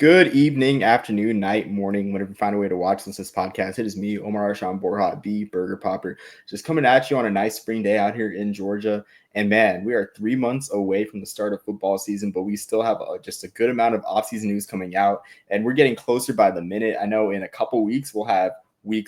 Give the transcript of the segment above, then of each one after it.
Good evening, afternoon, night, morning, whenever you find a way to watch this podcast. It is me, Omar Arshan Borja, the Burger Popper, just coming at you on a nice spring day out here in Georgia. And man, we are 3 months away from the start of football season, but we still have just a good amount of offseason news coming out, and we're getting closer by the minute. I know in a couple weeks we'll have week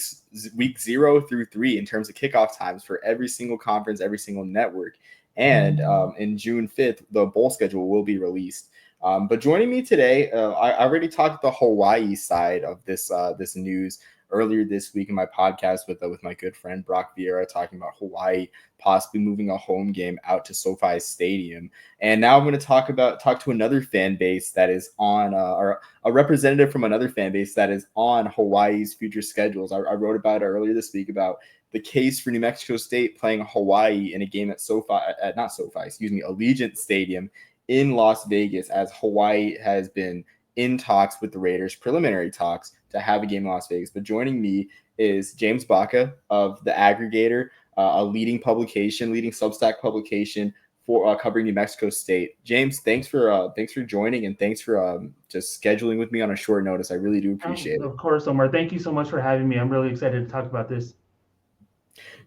0 through 3 in terms of kickoff times for every single conference, every single network. And in June 5th, the bowl schedule will be released. But joining me today, I already talked the Hawaii side of this news earlier this week in my podcast with my good friend Brock Vieira, talking about Hawaii possibly moving a home game out to SoFi Stadium. And now I'm going to talk to another fan base that is on, or a representative from another fan base that is on Hawaii's future schedules. I wrote about it earlier this week about the case for New Mexico State playing Hawaii in a game at Allegiant Stadium in Las Vegas, as Hawaii has been in talks with the Raiders, preliminary talks to have a game in Las Vegas. But joining me is James Baca of The Aggregator, a leading Substack publication for covering New Mexico State. James, thanks for joining, and thanks for just scheduling with me on a short notice. I really do appreciate it. Of course, Omar. Thank you so much for having me. I'm really excited to talk about this.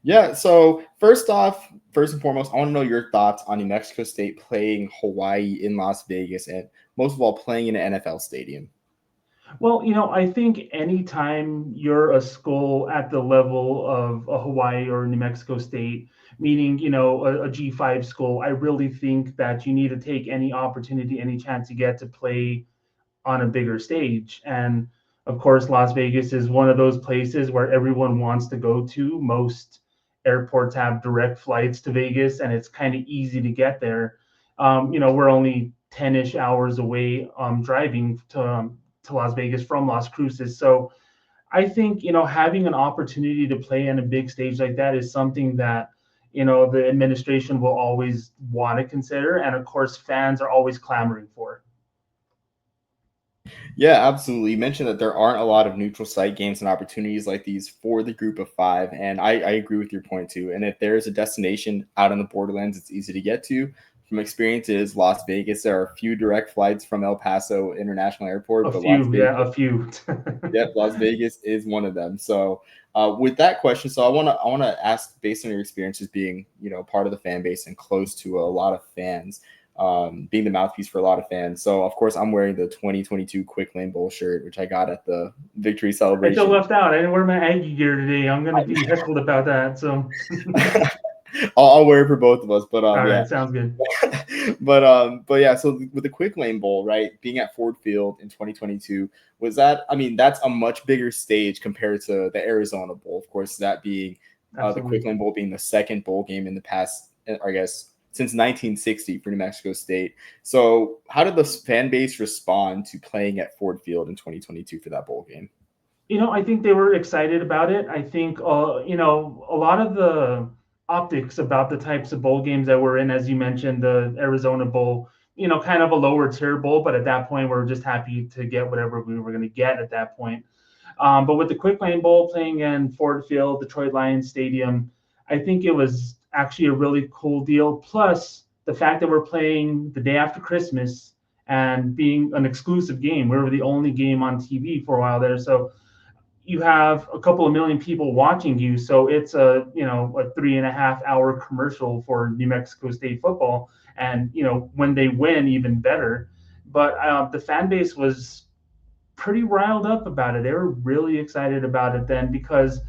Yeah, so first and foremost, I want to know your thoughts on New Mexico State playing Hawaii in Las Vegas, and most of all, playing in an NFL stadium. Well, I think anytime you're a school at the level of a Hawaii or New Mexico State, meaning, a G5 school, I really think that you need to take any opportunity, any chance you get to play on a bigger stage. And of course, Las Vegas is one of those places where everyone wants to go to. Most airports have direct flights to Vegas, and it's kind of easy to get there. We're only 10-ish hours away driving to Las Vegas from Las Cruces. So I think, having an opportunity to play on a big stage like that is something that, the administration will always want to consider. And of course, fans are always clamoring for. Yeah, absolutely. You mentioned that there aren't a lot of neutral site games and opportunities like these for the group of five, and I agree with your point too. And if there is a destination out on the borderlands, it's easy to get to. From experience, it is Las Vegas. There are a few direct flights from El Paso International Airport, A but Las few, Vegas, yeah, a few. yep, Las Vegas is one of them. So, with that question, so I want to ask, based on your experiences being part of the fan base and close to a lot of fans, being the mouthpiece for a lot of fans. So, of course, I'm wearing the 2022 Quick Lane Bowl shirt, which I got at the victory I feel celebration. left out. I didn't wear my Aggie gear today. I'm going to be heckled about that. So, I'll wear it for both of us, but all yeah. right, sounds good. but yeah, so with the Quick Lane Bowl, right, being at Ford Field in 2022, was that, I mean, that's a much bigger stage compared to the Arizona Bowl, of course, that being the Quick Absolutely. Lane Bowl being the second bowl game in the past, I guess, since 1960 for New Mexico State. So how did the fan base respond to playing at Ford Field in 2022 for that bowl game? I think they were excited about it. I think, a lot of the optics about the types of bowl games that we're in, as you mentioned, the Arizona Bowl, kind of a lower tier bowl, but at that point, we're just happy to get whatever we were going to get at that point. But with the Quick Lane Bowl playing in Ford Field, Detroit Lions Stadium, I think it was actually a really cool deal. Plus, the fact that we're playing the day after Christmas and being an exclusive game, we were the only game on TV for a while there. So you have a couple of million people watching you. So it's a 3.5 hour commercial for New Mexico State football. And, when they win, even better. But the fan base was pretty riled up about it. They were really excited about it then because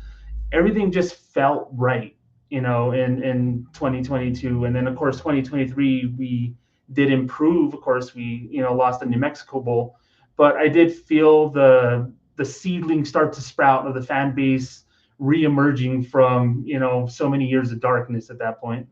everything just felt right, in 2022. And then, of course, 2023, we did improve. Of course, we, lost the New Mexico Bowl. But I did feel the seedling start to sprout of the fan base reemerging from, so many years of darkness at that point.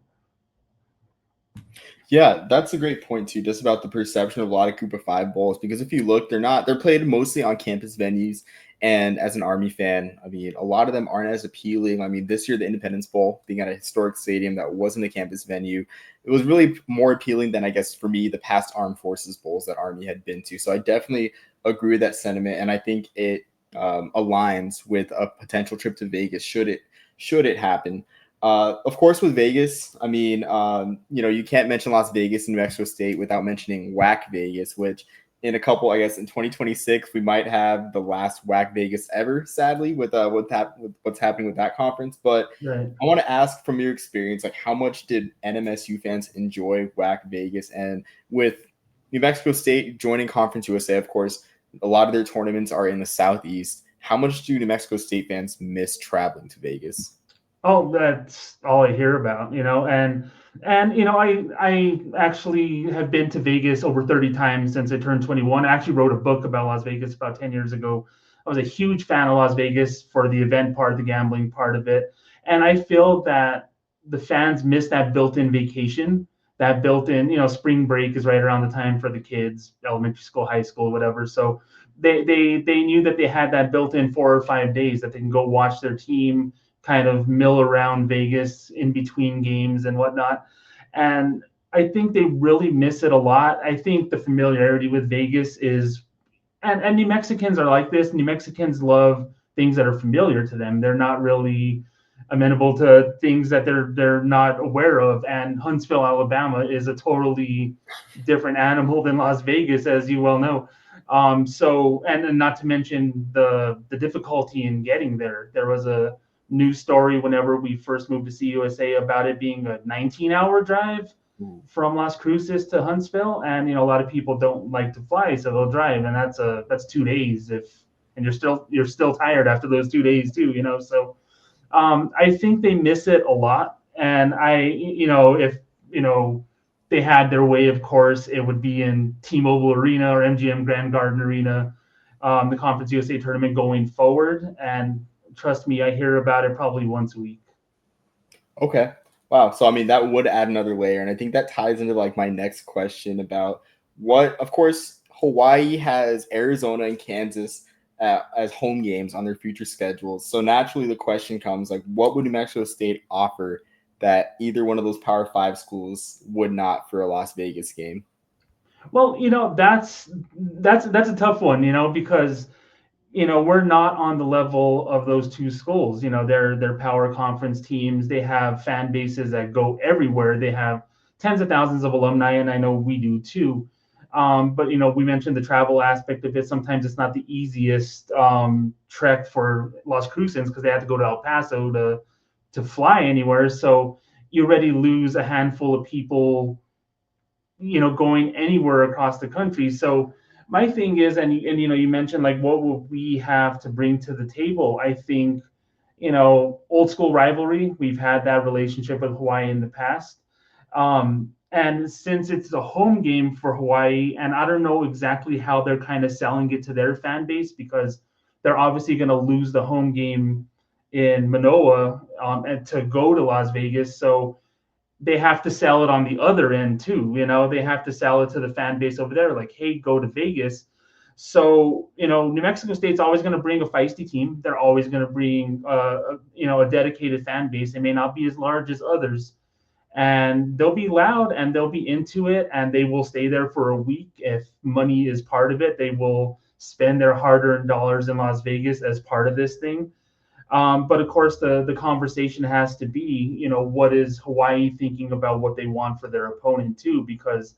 Yeah, that's a great point too, just about the perception of a lot of Group of Five bowls. Because if you look, they're played mostly on campus venues. And as an Army fan, I mean, a lot of them aren't as appealing. I mean, this year the Independence Bowl being at a historic stadium that wasn't a campus venue, it was really more appealing than, I guess, for me, the past Armed Forces bowls that Army had been to. So I definitely agree with that sentiment, and I think it aligns with a potential trip to Vegas should it happen. Of course, with Vegas, I mean, you can't mention Las Vegas and New Mexico State without mentioning WAC Vegas, which in a couple, I guess in 2026, we might have the last WAC Vegas ever, sadly, with with what's happening with that conference. But Right. I want to ask from your experience, like how much did NMSU fans enjoy WAC Vegas? And with New Mexico State joining Conference USA, of course, a lot of their tournaments are in the Southeast. How much do New Mexico State fans miss traveling to Vegas? Oh, that's all I hear about, and I actually have been to Vegas over 30 times since I turned 21. I actually wrote a book about Las Vegas about 10 years ago. I was a huge fan of Las Vegas for the event part, the gambling part of it. And I feel that the fans miss that built-in vacation, that built-in, spring break is right around the time for the kids, elementary school, high school, whatever. So they knew that they had that built-in 4 or 5 days that they can go watch their team kind of mill around Vegas in between games and whatnot. And I think they really miss it a lot. I think the familiarity with Vegas is, and New Mexicans are like this. New Mexicans love things that are familiar to them. They're not really amenable to things that they're not aware of. And Huntsville, Alabama, is a totally different animal than Las Vegas, as you well know. So, and not to mention the difficulty in getting there. There was a news story whenever we first moved to CUSA about it being a 19-hour drive from Las Cruces to Huntsville, and a lot of people don't like to fly, so they'll drive, and that's 2 days and you're still tired after those 2 days too, So I think they miss it a lot, and if they had their way, of course, it would be in T-Mobile Arena or MGM Grand Garden Arena, the Conference USA tournament going forward, and trust me, I hear about it probably once a week. Okay. Wow. So I mean that would add another layer. And I think that ties into like my next question about what of course Hawaii has Arizona and Kansas as home games on their future schedules. So naturally the question comes like what would New Mexico State offer that either one of those Power Five schools would not for a Las Vegas game? Well, that's a tough one, because we're not on the level of those two schools. They're power conference teams. They have fan bases that go everywhere. They have tens of thousands of alumni, and I know we do too. But we mentioned the travel aspect of it. Sometimes it's not the easiest trek for Las Cruces because they have to go to El Paso to fly anywhere. So you already lose a handful of people going anywhere across the country. So my thing is, and you mentioned like what will we have to bring to the table? I think old school rivalry. We've had that relationship with Hawaii in the past, and since it's a home game for Hawaii, and I don't know exactly how they're kind of selling it to their fan base because they're obviously going to lose the home game in Manoa and to go to Las Vegas. So they have to sell it on the other end too. They have to sell it to the fan base over there, like, hey, go to Vegas. So, New Mexico State's always going to bring a feisty team. They're always going to bring, a dedicated fan base. They may not be as large as others, and they'll be loud and they'll be into it, and they will stay there for a week. If money is part of it, they will spend their hard-earned dollars in Las Vegas as part of this thing. But of course, the conversation has to be, what is Hawaii thinking about what they want for their opponent too? Because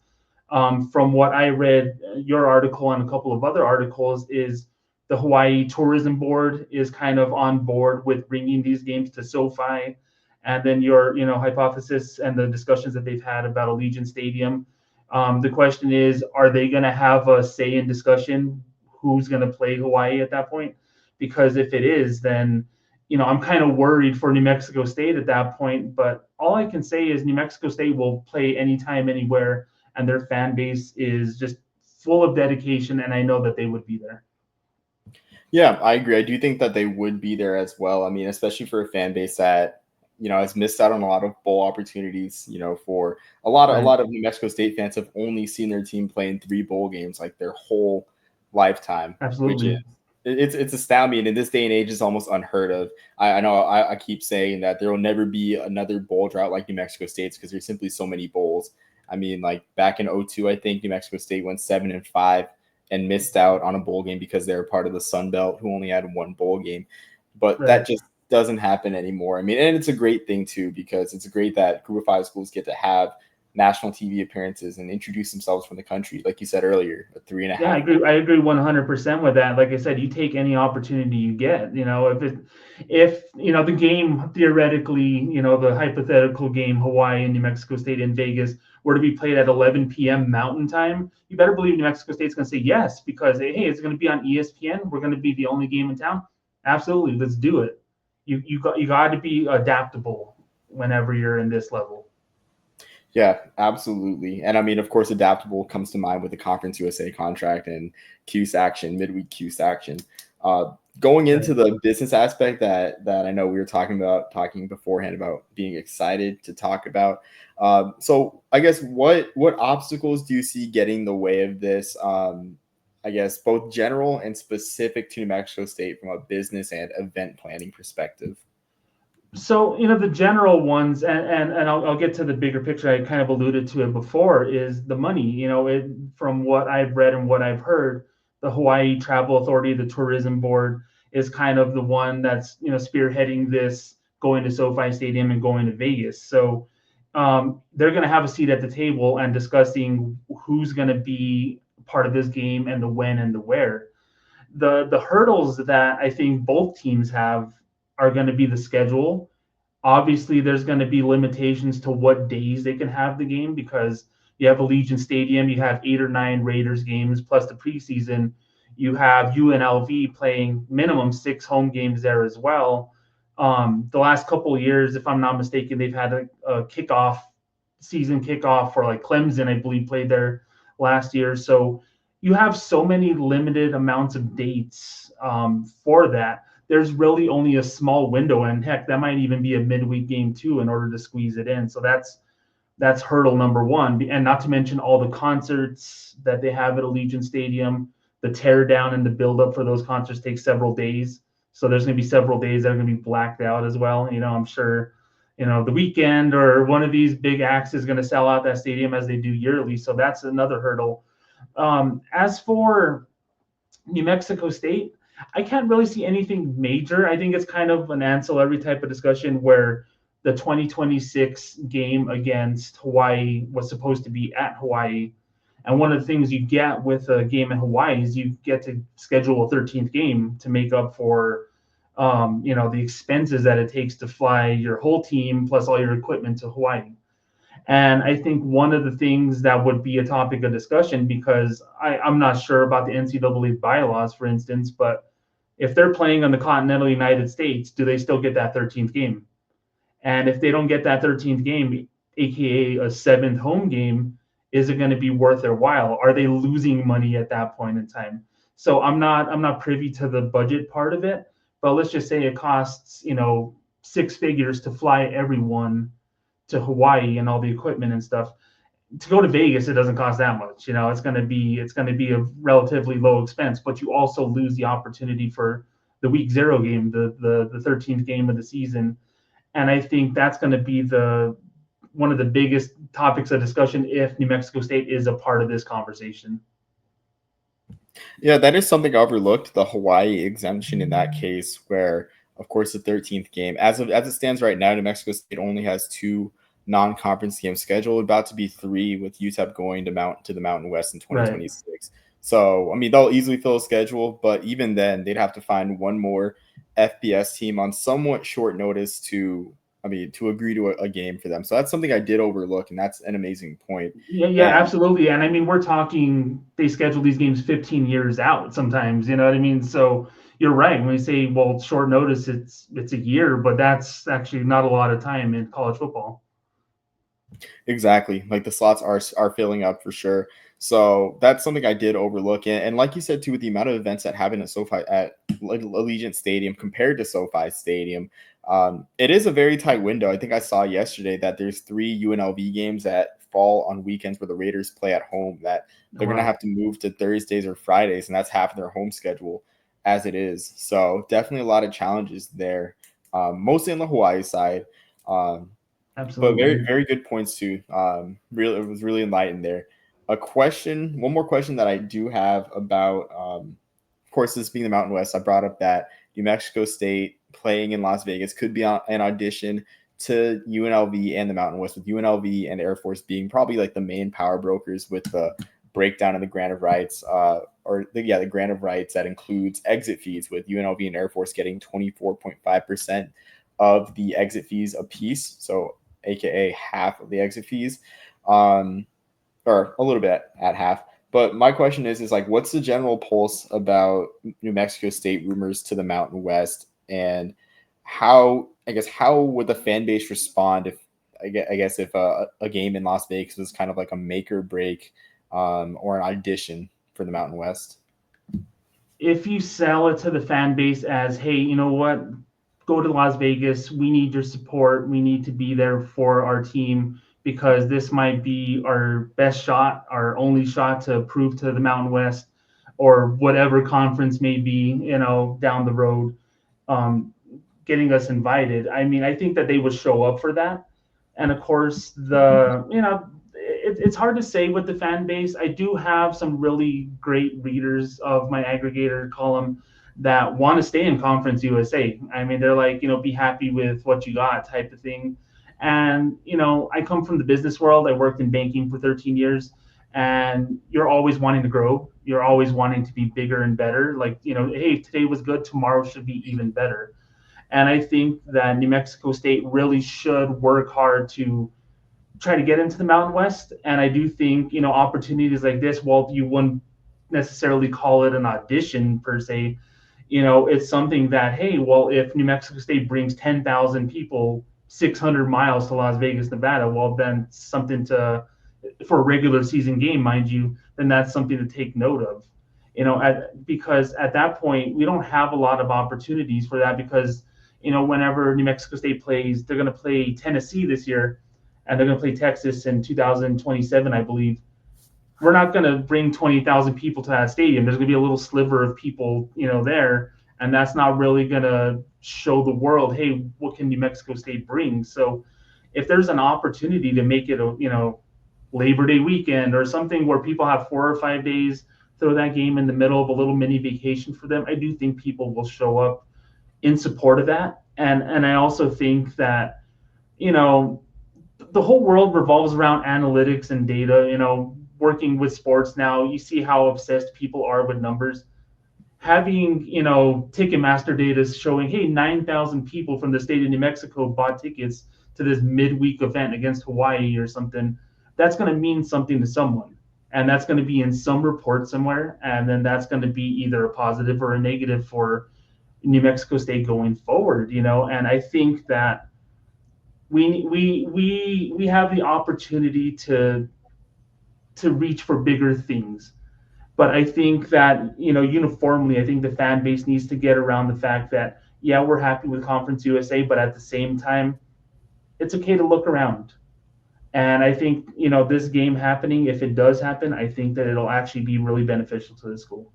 from what I read, your article and a couple of other articles, is the Hawaii Tourism Board is kind of on board with bringing these games to SoFi, and then your, hypothesis and the discussions that they've had about Allegiant Stadium. The question is, are they going to have a say in discussion? Who's going to play Hawaii at that point? Because if it is, then I'm kind of worried for New Mexico State at that point. But all I can say is New Mexico State will play anytime, anywhere, and their fan base is just full of dedication, and I know that they would be there. Yeah, I agree. I do think that they would be there as well. I mean, especially for a fan base that has missed out on a lot of bowl opportunities. For a Right. lot of New Mexico State fans have only seen their team play in 3 bowl games like their whole lifetime, which is Absolutely. it's astounding. And in this day and age, it's almost unheard of. I know I keep saying that there will never be another bowl drought like New Mexico State's because there's simply so many bowls. I mean, like back in '02, I think New Mexico State went 7-5 and missed out on a bowl game because they were part of the Sun Belt who only had 1 bowl game. But Right. that just doesn't happen anymore. I mean, and it's a great thing too because it's great that Group of 5 schools get to have national TV appearances and introduce themselves from the country. Like you said earlier, a three and a Yeah, I half. agree. I agree 100% with that. Like I said, you take any opportunity you get. If the game theoretically, the hypothetical game, Hawaii and New Mexico State in Vegas were to be played at 11 p.m. Mountain Time, you better believe New Mexico State's going to say yes because hey, it's going to be on ESPN. We're going to be the only game in town. Absolutely, let's do it. You got to be adaptable whenever you're in this level. Yeah, absolutely. And I mean, of course, adaptable comes to mind with the Conference USA contract and CUSE action, midweek CUSE action. Going into Right. the business aspect that I know we were talking beforehand about being excited to talk about. So I guess what obstacles do you see getting in the way of this? I guess both general and specific to New Mexico State from a business and event planning perspective. So, the general ones, and I'll get to the bigger picture. I kind of alluded to it before, is the money. From what I've read and what I've heard, the Hawaii Travel Authority, the tourism board, is kind of the one that's spearheading this, going to SoFi Stadium and going to Vegas. So, they're going to have a seat at the table and discussing who's going to be part of this game and the when and the where. The hurdles that I think both teams have are going to be the schedule. Obviously, there's going to be limitations to what days they can have the game because you have Allegiant Stadium, you have 8 or 9 Raiders games plus the preseason. You have UNLV playing minimum 6 home games there as well. The last couple of years, if I'm not mistaken, they've had a season kickoff for like Clemson, I believe, played there last year. So you have so many limited amounts of dates for that. There's really only a small window, and heck, that might even be a midweek game too in order to squeeze it in. So that's hurdle number one, and not to mention all the concerts that they have at Allegiant Stadium. The tear down and the build up for those concerts takes several days. So there's going to be several days that are going to be blacked out as well. I'm sure, the weekend or one of these big acts is going to sell out that stadium as they do yearly. So that's another hurdle. As for New Mexico State, I can't really see anything major. I think it's kind of an ancillary type of discussion where the 2026 game against Hawaii was supposed to be at Hawaii. And one of the things you get with a game in Hawaii is you get to schedule a 13th game to make up for, the expenses that it takes to fly your whole team plus all your equipment to Hawaii. And I think one of the things that would be a topic of discussion, because I'm not sure about the NCAA bylaws, for instance, but if they're playing on the continental United States, do they still get that 13th game? And if they don't get that 13th game, aka a 7th home game, is it going to be worth their while? Are they losing money at that point in time? So I'm not privy to the budget part of it, but let's just say it costs 6 figures to fly everyone to Hawaii and all the equipment and stuff. To go to Vegas, it doesn't cost that much. It's going to be a relatively low expense, but you also lose the opportunity for the week zero game, the 13th game of the season. And I think that's going to be the one of the biggest topics of discussion if New Mexico State is a part of this conversation. Yeah, that is something overlooked, the Hawaii exemption in that case, where of course the 13th game, as it stands right now, New Mexico State only has 2 non-conference games scheduled, about to be 3 with UTEP going to the Mountain West in Right. 2026. So I mean they'll easily fill a schedule, but even then they'd have to find one more FBS team on somewhat short notice to agree to a game for them. So that's something I did overlook, and that's an amazing point. Yeah, yeah, And absolutely. And I mean, we're talking they schedule these games 15 years out sometimes, you know what I mean? So you're right. When we say, well, short notice, it's a year, but that's actually not a lot of time in college football. exactly. Like the slots are filling up for sure. So that's something I did overlook. And like you said too, with the amount of events that happen at Allegiant Stadium compared to SoFi Stadium, it is a very tight window. I think I saw yesterday that there's 3 UNLV games that fall on weekends where the Raiders play at home that they're gonna Wow. have to move to Thursdays or Fridays, and that's half of their home schedule as it is. So definitely a lot of challenges there, mostly on the Hawaii side. But very, Absolutely. very good points too. Really, it was really enlightened there. One more question that I do have about, of course, this being the Mountain West. I brought up that New Mexico State playing in Las Vegas could be an audition to UNLV and the Mountain West, with UNLV and Air Force being probably like the main power brokers with the breakdown of the grant of rights, the grant of rights that includes exit fees, with UNLV and Air Force getting 24.5% of the exit fees apiece, so aka half of the exit fees, or a little bit at half. But my question is like, what's the general pulse about New Mexico State rumors to the Mountain West, and how would the fan base respond if if a game in Las Vegas was kind of like a make or break, or an audition for the Mountain West? If you sell it to the fan base as, hey, you know what, go to Las Vegas, we need your support, we need to be there for our team because this might be our best shot, our only shot to prove to the Mountain West or whatever conference may be, down the road, um, getting us invited. I mean, I think that they would show up for that. And of course, it's hard to say with the fan base. I do have some really great readers of my aggregator column that want to stay in Conference USA. I mean, they're like, be happy with what you got type of thing. And, I come from the business world. I worked in banking for 13 years, and you're always wanting to grow. You're always wanting to be bigger and better. Like, hey, today was good, tomorrow should be even better. And I think that New Mexico State really should work hard to try to get into the Mountain West. And I do think, opportunities like this, while you wouldn't necessarily call it an audition per se, it's something that, hey, well, if New Mexico State brings 10,000 people 600 miles to Las Vegas, Nevada, well, then something for a regular season game, mind you, then that's something to take note of. Because at that point, we don't have a lot of opportunities for that because, whenever New Mexico State plays, they're going to play Tennessee this year and they're going to play Texas in 2027, I believe. We're not going to bring 20,000 people to that stadium. There's going to be a little sliver of people, there, and that's not really going to show the world, hey, what can New Mexico State bring? So if there's an opportunity to make it Labor Day weekend or something where people have 4 or 5 days, throw that game in the middle of a little mini vacation for them, I do think people will show up in support of that. And I also think that, the whole world revolves around analytics and data. Working with sports now, you see how obsessed people are with numbers. Having, Ticketmaster data showing, hey, 9,000 people from the state of New Mexico bought tickets to this midweek event against Hawaii or something, that's going to mean something to someone. And that's going to be in some report somewhere. And then that's going to be either a positive or a negative for New Mexico State going forward, and I think that we have the opportunity to reach for bigger things. But I think that, uniformly, I think the fan base needs to get around the fact that, yeah, we're happy with Conference USA, but at the same time, it's okay to look around. And I think, this game happening, if it does happen, I think that it'll actually be really beneficial to the school.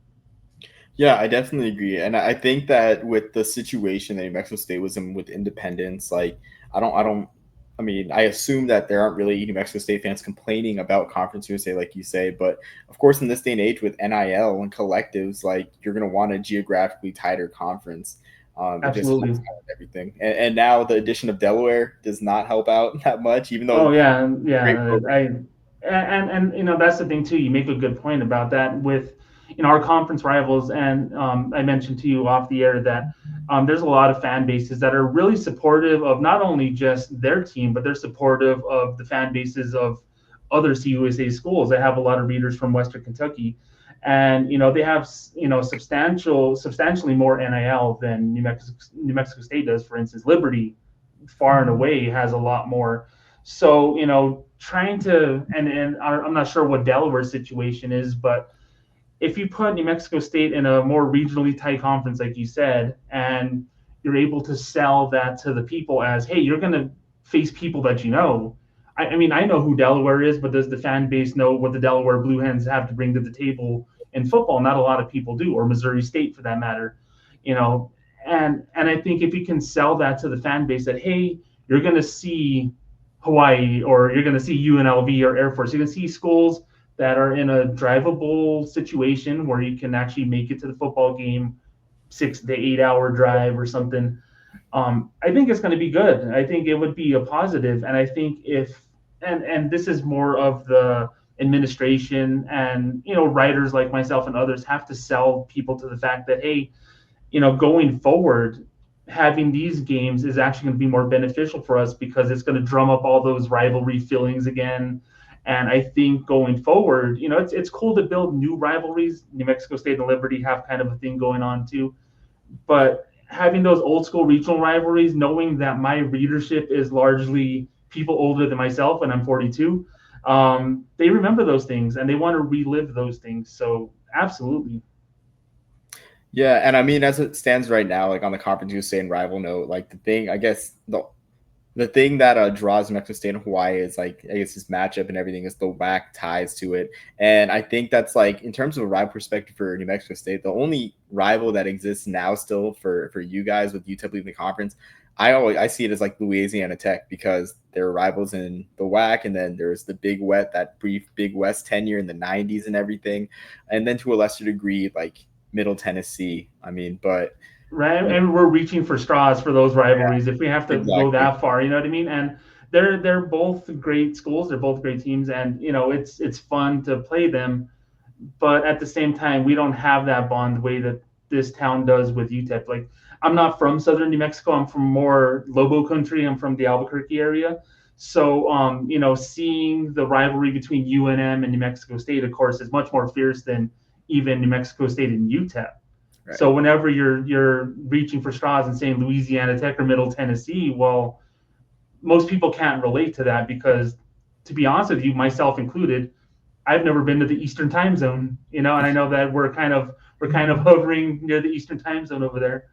Yeah, I definitely agree. And I think that with the situation that New Mexico State was in with independence, like I mean, I assume that there aren't really New Mexico State fans complaining about Conference USA, like you say. But of course, in this day and age with NIL and collectives, like, you're going to want a geographically tighter conference. It just Absolutely. helps out with everything. And now the addition of Delaware does not help out that much, even though Oh yeah, great yeah. program. And that's the thing too. You make a good point about that with our conference rivals, and I mentioned to you off the air that there's a lot of fan bases that are really supportive of not only just their team, but they're supportive of the fan bases of other CUSA schools. I have a lot of readers from Western Kentucky, and they have substantially more NIL than New Mexico State does. For instance, Liberty, far and away, has a lot more. So, trying to, and I'm not sure what Delaware's situation is, but if you put New Mexico State in a more regionally tight conference, like you said, and you're able to sell that to the people as, hey, you're going to face people that you know. I mean, I know who Delaware is, but does the fan base know what the Delaware Blue Hens have to bring to the table in football? Not a lot of people do, or Missouri State for that matter. You know, and I think if you can sell that to the fan base that, hey, you're going to see Hawaii, or you're going to see UNLV or Air Force, you're going to see schools that are in a drivable situation where you can actually make it to the football game, 6 to 8 hour drive or something. I think it's going to be good. I think it would be a positive, and I think if and this is more of the administration and writers like myself and others have to sell people to the fact that, hey, going forward, having these games is actually going to be more beneficial for us because it's going to drum up all those rivalry feelings again. And I think going forward, it's cool to build new rivalries. New Mexico State and Liberty have kind of a thing going on too, but having those old school regional rivalries, knowing that my readership is largely people older than myself, and I'm 42, they remember those things and they want to relive those things. So absolutely. Yeah, and I mean, as it stands right now, like on the Conference USA and rival note, like the thing, I guess the thing that draws Mexico State and Hawaii is like, I guess this matchup and everything is the WAC ties to it, and I think that's like in terms of a rival perspective for New Mexico State, the only rival that exists now still for you guys with UTEP leaving the conference, I see it as like Louisiana Tech because they're rivals in the WAC, and then there's the that brief Big West tenure in the '90s and everything, and then to a lesser degree like Middle Tennessee. I mean, but Right, and we're reaching for straws for those rivalries if we have to go exactly. that far. You know what I mean? And they're both great schools. They're both great teams, and it's fun to play them. But at the same time, we don't have that bond the way that this town does with UTEP. Like, I'm not from southern New Mexico. I'm from more Lobo country. I'm from the Albuquerque area. So, seeing the rivalry between UNM and New Mexico State, of course, is much more fierce than even New Mexico State and UTEP. Right. So whenever you're reaching for straws and saying Louisiana Tech or Middle Tennessee, well, most people can't relate to that because, to be honest with you, myself included, I've never been to the Eastern Time Zone, and I know that we're kind of hovering near the Eastern Time Zone over there.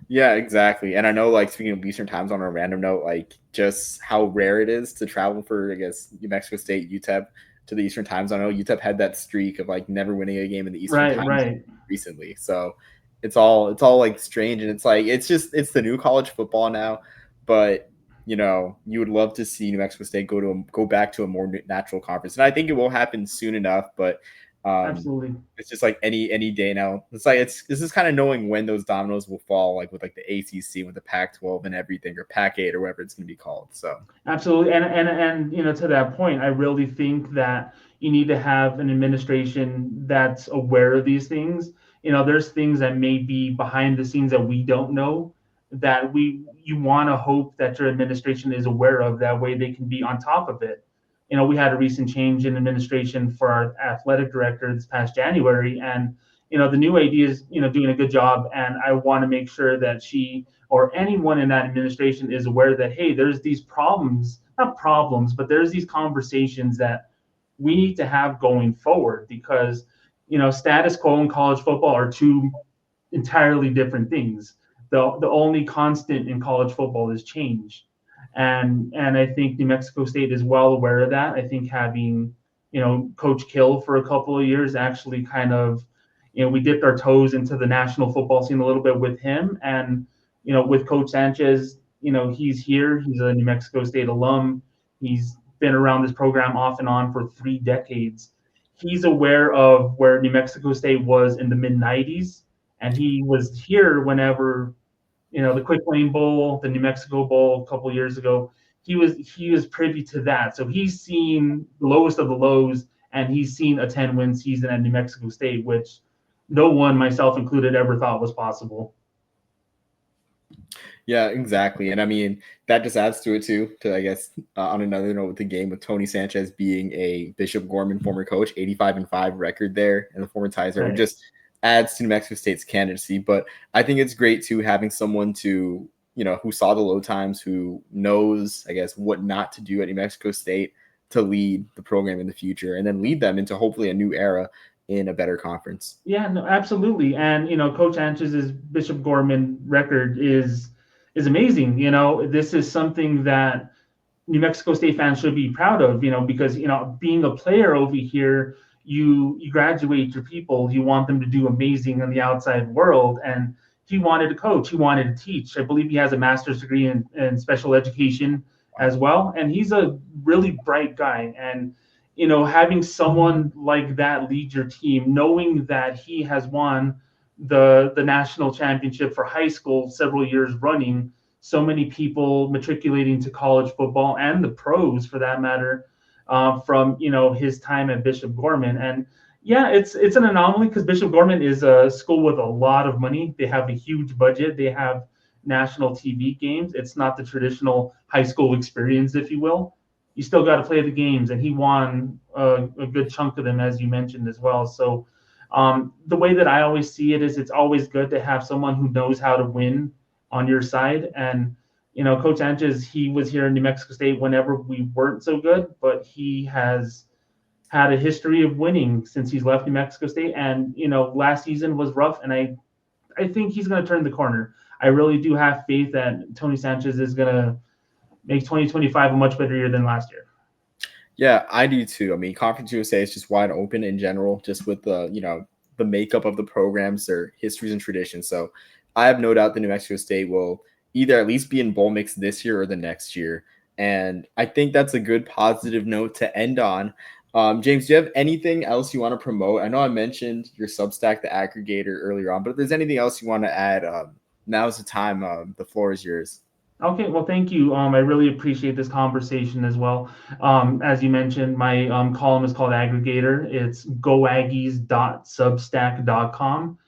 Yeah, exactly. And I know, like, speaking of Eastern times on a random note, like, just how rare it is to travel for, I guess, New Mexico State, UTEP to the Eastern time zone. I know UTEP had that streak of, like, never winning a game in the Eastern Right, time zone right. recently. So it's all like strange. And it's like, it's the new college football now. But, you would love to see New Mexico State go back to a more natural conference. And I think it will happen soon enough. But, um, Absolutely. it's just like any day now. It's like this is kind of knowing when those dominoes will fall, like with like the ACC, with the Pac-12 and everything, or Pac-8 or whatever it's going to be called. So Absolutely. And to that point, I really think that you need to have an administration that's aware of these things. There's things that may be behind the scenes that we don't know that you want to hope that your administration is aware of. That way they can be on top of it. We had a recent change in administration for our athletic director this past January, and the new AD is doing a good job, and I want to make sure that she or anyone in that administration is aware that, hey, there's these problems, not problems, but there's these conversations that we need to have going forward because status quo and college football are two entirely different things. The only constant in college football is change, and I think New Mexico State is well aware of that. I think having Coach Kill for a couple of years actually kind of we dipped our toes into the national football scene a little bit with him, and with Coach Sanchez, he's here. He's a New Mexico State alum. He's been around this program off and on for 3 decades. He's aware of where New Mexico State was in the mid 90s, and he was here whenever the Quick Lane Bowl, the New Mexico Bowl a couple of years ago. He was privy to that, so he's seen the lowest of the lows, and he's seen a 10-win season at New Mexico State, which no one, myself included, ever thought was possible. yeah, exactly. And I mean, that just adds to it too. To I guess on another note with the game with Tony Sanchez being a Bishop Gorman former coach, 85-5 record there, and the former Tizer, it Right. just adds to New Mexico State's candidacy. But I think it's great too having someone to who saw the low times, who knows I guess what not to do at New Mexico State to lead the program in the future, and then lead them into hopefully a new era in a better conference. Yeah, no, absolutely. And Coach Sanchez's Bishop Gorman record is amazing. This is something that New Mexico State fans should be proud of, because being a player over here, you graduate your people, you want them to do amazing in the outside world, and he wanted to coach, he wanted to teach. I believe he has a master's degree in special education as well, and he's a really bright guy. And having someone like that lead your team, knowing that he has won the national championship for high school several years running. So many people matriculating to college football and the pros for that matter, from his time at Bishop Gorman. And yeah, it's an anomaly because Bishop Gorman is a school with a lot of money. They have a huge budget. They have national TV games. It's not the traditional high school experience, if you will. You still got to play the games, and he won a good chunk of them, as you mentioned as well. So the way that I always see it is it's always good to have someone who knows how to win on your side. And Coach Sanchez, he was here in New Mexico State whenever we weren't so good, but he has had a history of winning since he's left New Mexico State. And last season was rough, and I think he's going to turn the corner. I really do have faith that Tony Sanchez is going to make 2025 a much better year than last year. Yeah, I do too. I mean, Conference USA is just wide open in general, just with the the makeup of the programs, their histories and traditions. So I have no doubt the New Mexico State will either at least be in bowl mix this year or the next year. And I think that's a good positive note to end on. James, do you have anything else you want to promote? I know I mentioned your Substack, the aggregator, earlier on, but if there's anything else you want to add, now's the time. The floor is yours. Okay, well, thank you. I really appreciate this conversation as well. As you mentioned, my column is called Aggregator. It's goaggies.substack.com.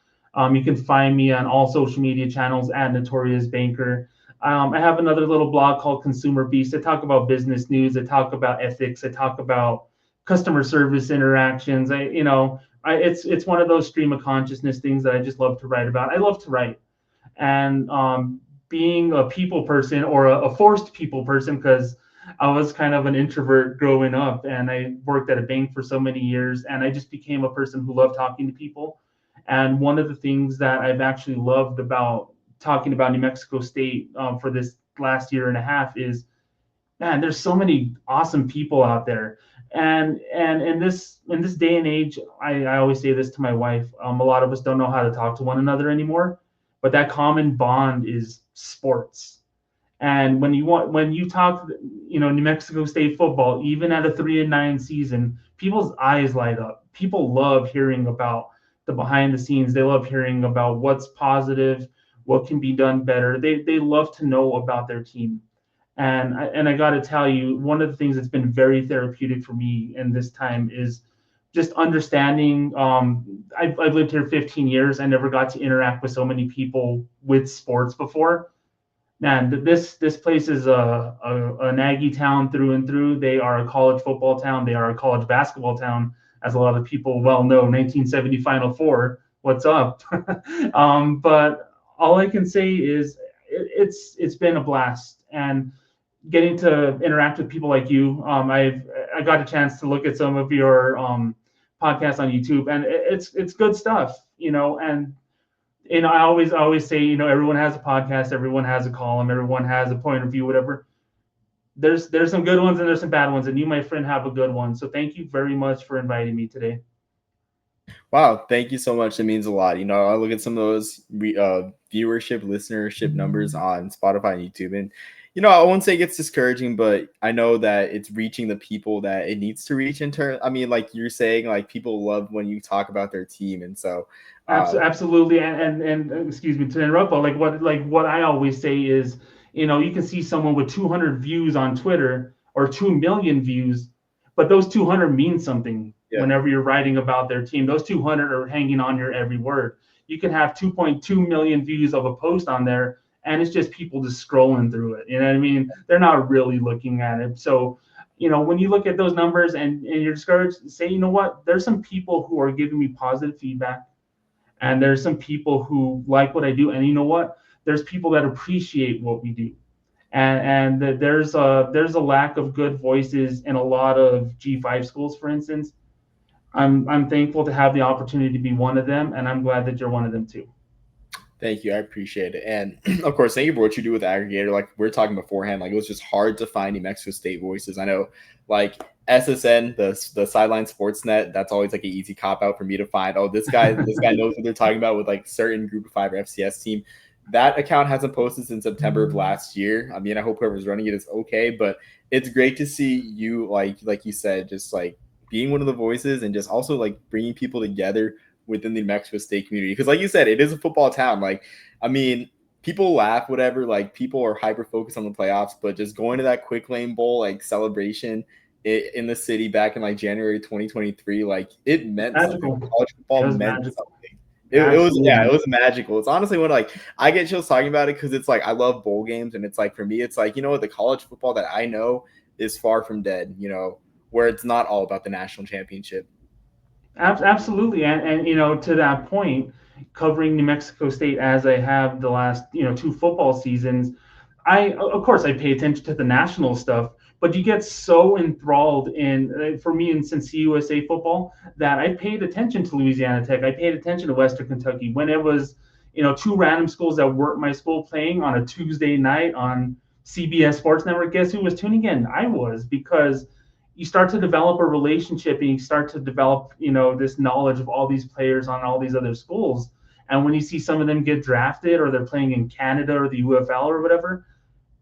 You can find me on all social media channels at Notorious Banker. I have another little blog called Consumer Beast. I talk about business news. I talk about ethics. I talk about customer service interactions. It's one of those stream of consciousness things that I just love to write about. I love to write, and being a people person or a forced people person because I was kind of an introvert growing up and I worked at a bank for so many years and I just became a person who loved talking to people. And one of the things that I've actually loved about talking about New Mexico State for this last year and a half is, man, there's so many awesome people out there. And in this day and age, I always say this to my wife. A lot of us don't know how to talk to one another anymore, but that common bond is sports. And when you talk, New Mexico State football, even at a 3-9 season, people's eyes light up. People love hearing about the behind the scenes. They love hearing about what's positive, what can be done better. They love to know about their team. And I got to tell you, one of the things that's been very therapeutic for me in this time is just understanding. I've lived here 15 years. I never got to interact with so many people with sports before. Man, this place is an Aggie town through and through. They are a college football town. They are a college basketball town, as a lot of people well know. 1970 Final Four. What's up? But all I can say is it's been a blast, and getting to interact with people like you. I got a chance to look at some of your podcasts on YouTube, and it's good stuff. And I always say, everyone has a podcast, everyone has a column, everyone has a point of view, whatever. There's some good ones and there's some bad ones, and you, my friend, have a good one. So thank you very much for inviting me today. Wow, thank you so much. It means a lot. I look at some of those viewership, listenership numbers on Spotify and YouTube, and I won't say it gets discouraging, but I know that it's reaching the people that it needs to reach. I mean, like you're saying, like people love when you talk about their team, and so Absolutely, and excuse me to interrupt, but like what I always say is, you can see someone with 200 views on Twitter or 2 million views, but those 200 mean something yeah, whenever you're writing about their team. Those 200 are hanging on your every word. You can have 2.2 million views of a post on there, and it's just people just scrolling through it. You know what I mean? They're not really looking at it. So, when you look at those numbers and you're discouraged, say, you know what? There's some people who are giving me positive feedback, and there's some people who like what I do, and you know what? There's people that appreciate what we do, and there's a lack of good voices in a lot of G5 schools, for instance. I'm thankful to have the opportunity to be one of them, and I'm glad that you're one of them too. thank you. I appreciate it. And of course, thank you for what you do with the aggregator. Like we are talking beforehand, like it was just hard to find New Mexico State voices. I know, like SSN, the Sideline Sportsnet, that's always like an easy cop out for me to find. Oh, this guy knows what they're talking about with like certain Group of Five or FCS team. That account hasn't posted since September of last year. I mean, I hope whoever's running it is okay, but it's great to see you like you said, just like being one of the voices and just also like bringing people together within the New Mexico State community. Because like you said, it is a football town. Like, I mean, people laugh, whatever. Like, people are hyper focused on the playoffs, but just going to that Quick Lane Bowl like celebration in the city back in like January 2023, like it meant something. Magical. College It football was meant magical. something. It was, yeah, it Absolutely. was magical. It's honestly when like I get chills talking about it because it's like I love bowl games, and it's like for me, it's like, you know what, the college football that I know is far from dead. You know, where it's not all about the national championship. Absolutely, and to that point, covering New Mexico State as I have the last two football seasons, I of course I pay attention to the national stuff, but you get so enthralled in for me in Cincy USA football that I paid attention to Louisiana Tech, I paid attention to Western Kentucky when it was two random schools that weren't my school playing on a Tuesday night on CBS Sports Network. Guess who was tuning in? I was, because you start to develop a relationship and you start to develop this knowledge of all these players on all these other schools, and when you see some of them get drafted or they're playing in Canada or the UFL or whatever,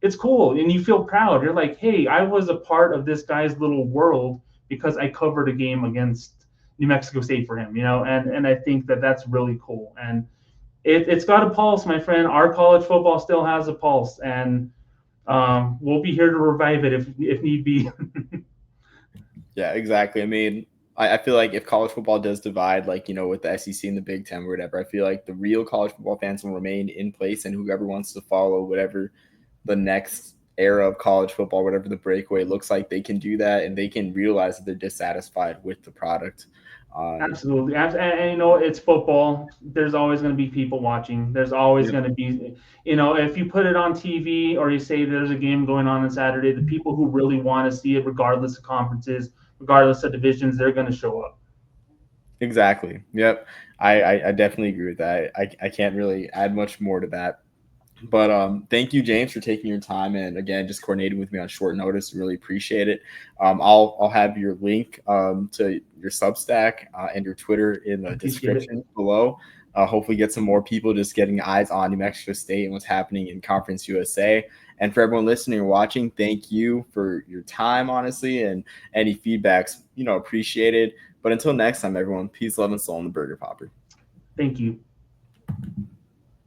it's cool and you feel proud. You're like, hey, I was a part of this guy's little world because I covered a game against New Mexico State for him, and I think that that's really cool. And it's got a pulse, my friend. Our college football still has a pulse, and we'll be here to revive it if need be. Yeah, exactly. I mean, I feel like if college football does divide, like, you know, with the SEC and the Big Ten or whatever, I feel like the real college football fans will remain in place, and whoever wants to follow whatever the next era of college football, whatever the breakaway looks like, they can do that, and they can realize that they're dissatisfied with the product. Absolutely. And it's football. There's always going to be people watching. There's always Yep. going to be, if you put it on TV or you say there's a game going on Saturday, the people who really want to see it, regardless of conferences, regardless of divisions, they're going to show up. Exactly. Yep. I definitely agree with that. I can't really add much more to that. But thank you, James, for taking your time and again just coordinating with me on short notice. Really appreciate it. I'll have your link to your Substack and your Twitter in the Appreciate it. description below. Hopefully, get some more people just getting eyes on New Mexico State and what's happening in Conference USA. And for everyone listening or watching, thank you for your time, honestly, and any feedbacks, appreciated. But until next time, everyone, peace, love, and soul in the Burger Popper. Thank you.